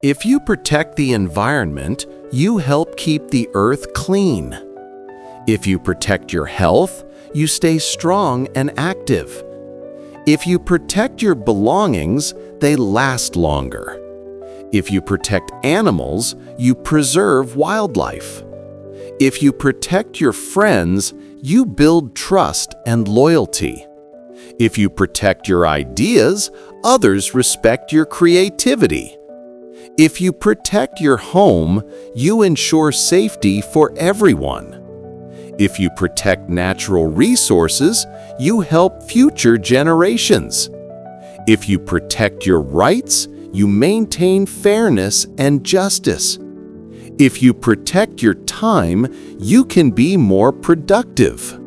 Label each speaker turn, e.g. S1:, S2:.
S1: If you protect the environment, you help keep the earth clean. If you protect your health, you stay strong and active. If you protect your belongings, they last longer. If you protect animals, you preserve wildlife. If you protect your friends, you build trust and loyalty. If you protect your ideas, others respect your creativity. If you protect your home, you ensure safety for everyone. If you protect natural resources, you help future generations. If you protect your rights, you maintain fairness and justice. If you protect your time, you can be more productive.